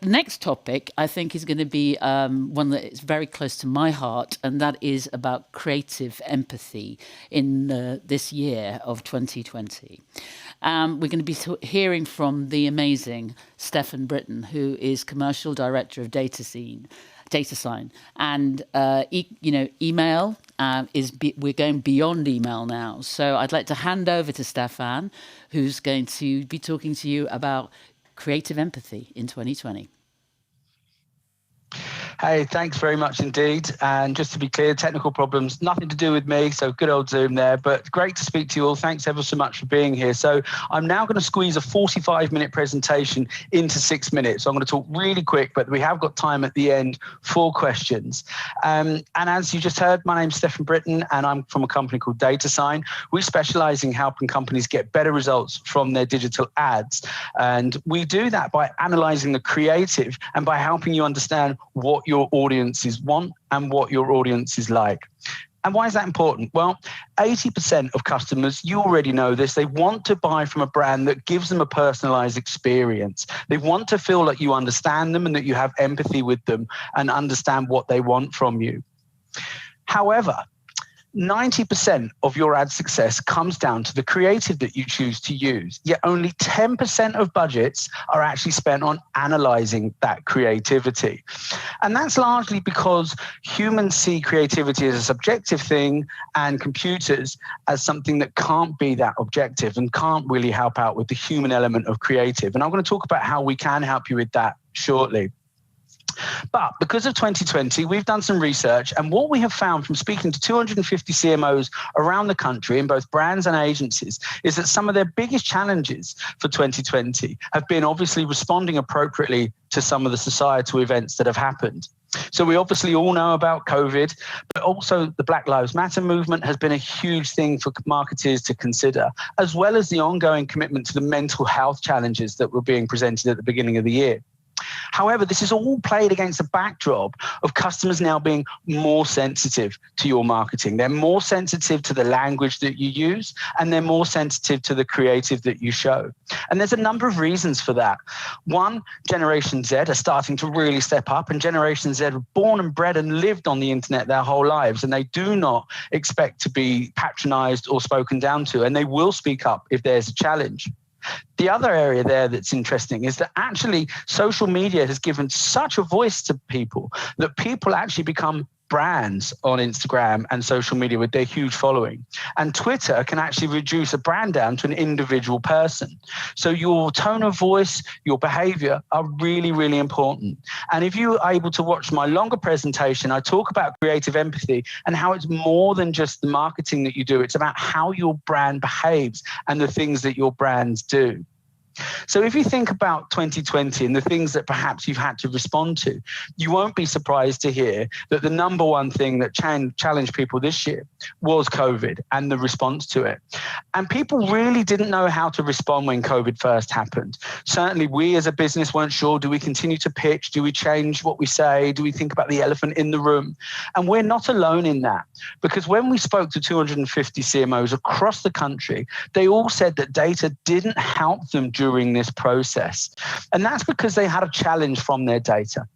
next topic, I think, is going to be one that is very close to my heart, and that is about creative empathy in this year of 2020. We're going to be hearing from the amazing Stefan Britton, who is Commercial Director of Datasine, and email we're going beyond email now. So I'd like to hand over to Stefan, who's going to be talking to you about creative empathy in 2020. Hey, thanks very much indeed. And just to be clear, technical problems, nothing to do with me. So good old Zoom there, but great to speak to you all. Thanks ever so much for being here. So I'm now going to squeeze a 45-minute presentation into 6 minutes. So I'm going to talk really quick, but we have got time at the end for questions. And as you just heard, my name's Stefan Britton, and I'm from a company called Datasine. We specialize in helping companies get better results from their digital ads. And we do that by analyzing the creative and by helping you understand what your audiences want and what your audience is like. And why is that important? Well, 80% of customers, you already know this, they want to buy from a brand that gives them a personalized experience. They want to feel like you understand them and that you have empathy with them and understand what they want from you. However, 90% of your ad success comes down to the creative that you choose to use, yet only 10% of budgets are actually spent on analyzing that creativity. And that's largely because humans see creativity as a subjective thing and computers as something that can't be that objective and can't really help out with the human element of creative. And I'm going to talk about how we can help you with that shortly. But because of 2020, we've done some research, and what we have found from speaking to 250 CMOs around the country in both brands and agencies is that some of their biggest challenges for 2020 have been obviously responding appropriately to some of the societal events that have happened. So we obviously all know about COVID, but also the Black Lives Matter movement has been a huge thing for marketers to consider, as well as the ongoing commitment to the mental health challenges that were being presented at the beginning of the year. However, this is all played against a backdrop of customers now being more sensitive to your marketing. They're more sensitive to the language that you use, and they're more sensitive to the creative that you show. And there's a number of reasons for that. One, Generation Z are starting to really step up, and Generation Z are born and bred and lived on the internet their whole lives, and they do not expect to be patronized or spoken down to, and they will speak up if there's a challenge. The other area there that's interesting is that actually social media has given such a voice to people that people actually become brands on Instagram and social media with their huge following. And Twitter can actually reduce a brand down to an individual person. So your tone of voice, your behavior are really, really important. And if you are able to watch my longer presentation, I talk about creative empathy and how it's more than just the marketing that you do. It's about how your brand behaves and the things that your brands do. So if you think about 2020 and the things that perhaps you've had to respond to, you won't be surprised to hear that the number one thing that challenged people this year was COVID and the response to it. And people really didn't know how to respond when COVID first happened. Certainly we as a business weren't sure, do we continue to pitch? Do we change what we say? Do we think about the elephant in the room? And we're not alone in that, because when we spoke to 250 CMOs across the country, they all said that data didn't help them during this process. And that's because they had a challenge from their data.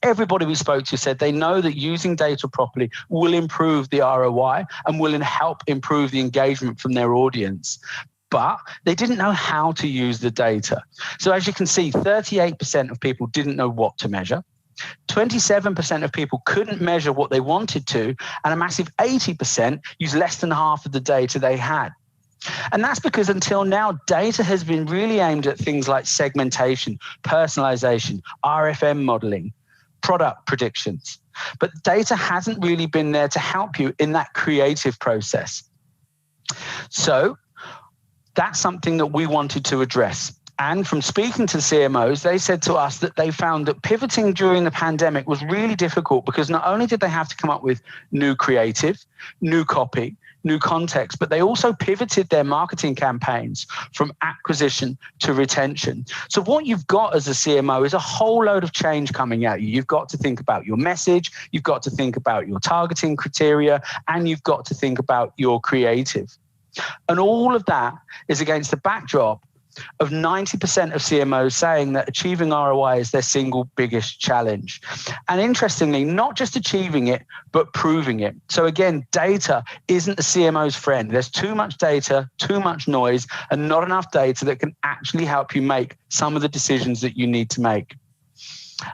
Everybody we spoke to said they know that using data properly will improve the ROI and will help improve the engagement from their audience. But they didn't know how to use the data. So as you can see, 38% of people didn't know what to measure. 27% of people couldn't measure what they wanted to, and a massive 80% used less than half of the data they had. And that's because until now, data has been really aimed at things like segmentation, personalization, RFM modeling, product predictions. But data hasn't really been there to help you in that creative process. So that's something that we wanted to address. And from speaking to CMOs, they said to us that they found that pivoting during the pandemic was really difficult, because not only did they have to come up with new creative, new copy, new context, but they also pivoted their marketing campaigns from acquisition to retention. So what you've got as a CMO is a whole load of change coming at you. You've got to think about your message, you've got to think about your targeting criteria, and you've got to think about your creative. And all of that is against the backdrop of 90% of CMOs saying that achieving ROI is their single biggest challenge. And interestingly, not just achieving it, but proving it. So again, data isn't the CMO's friend. There's too much data, too much noise, and not enough data that can actually help you make some of the decisions that you need to make.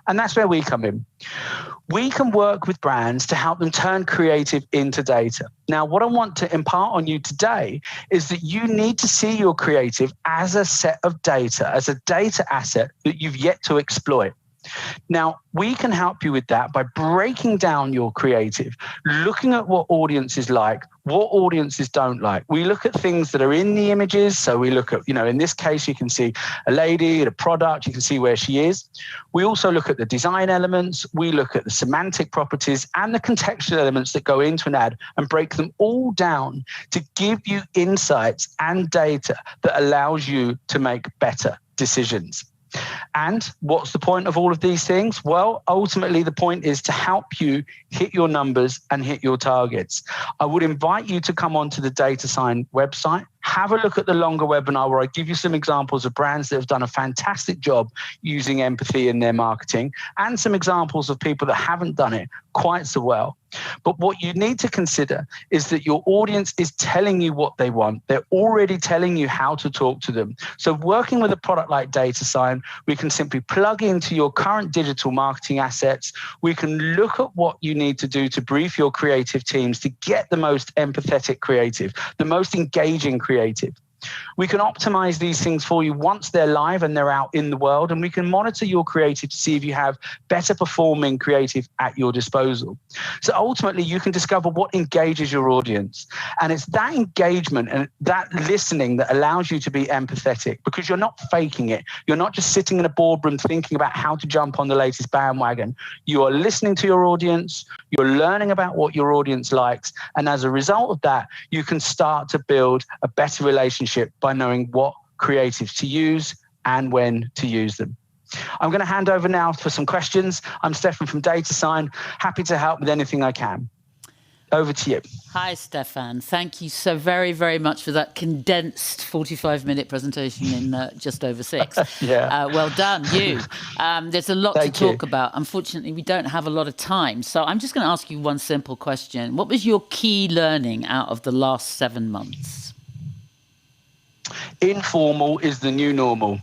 And that's where we come in. We can work with brands to help them turn creative into data. Now, what I want to impart on you today is that you need to see your creative as a set of data, as a data asset that you've yet to exploit. Now, we can help you with that by breaking down your creative, looking at what audiences like, what audiences don't like. We look at things that are in the images. So we look at, in this case, you can see a lady, a product, you can see where she is. We also look at the design elements. We look at the semantic properties and the contextual elements that go into an ad and break them all down to give you insights and data that allows you to make better decisions. And what's the point of all of these things? Well, ultimately, the point is to help you hit your numbers and hit your targets. I would invite you to come onto the Datasine website, have a look at the longer webinar where I give you some examples of brands that have done a fantastic job using empathy in their marketing and some examples of people that haven't done it quite so well. But what you need to consider is that your audience is telling you what they want. They're already telling you how to talk to them. So working with a product like Datasine, we can simply plug into your current digital marketing assets. We can look at what you need to do to brief your creative teams to get the most empathetic creative, the most engaging creative. We can optimize these things for you once they're live and they're out in the world, and we can monitor your creative to see if you have better performing creative at your disposal. So ultimately, you can discover what engages your audience. And it's that engagement and that listening that allows you to be empathetic, because you're not faking it. You're not just sitting in a boardroom thinking about how to jump on the latest bandwagon. You are listening to your audience. You're learning about what your audience likes. And as a result of that, you can start to build a better relationship by knowing what creatives to use and when to use them. I'm going to hand over now for some questions. I'm Stefan from Datasine. Happy to help with anything I can. Over to you. Hi, Stefan. Thank you so very, very much for that condensed 45-minute presentation in just over 6. Yeah. Well done, you. There's a lot to talk about. Unfortunately, we don't have a lot of time. So I'm just going to ask you one simple question. What was your key learning out of the last 7 months? Informal is the new normal.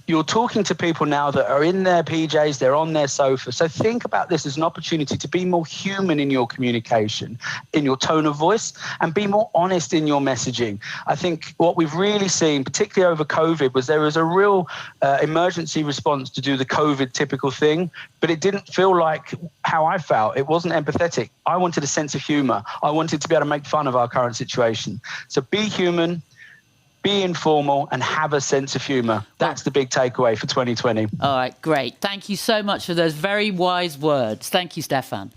You're talking to people now that are in their PJs, they're on their sofa. So think about this as an opportunity to be more human in your communication, in your tone of voice, and be more honest in your messaging. I think what we've really seen, particularly over COVID, was there was a real emergency response to do the COVID typical thing, but it didn't feel like how I felt. It wasn't empathetic. I wanted a sense of humor. I wanted to be able to make fun of our current situation. So be human, be informal, and have a sense of humor. That's the big takeaway for 2020. All right, great. Thank you so much for those very wise words. Thank you, Stefan.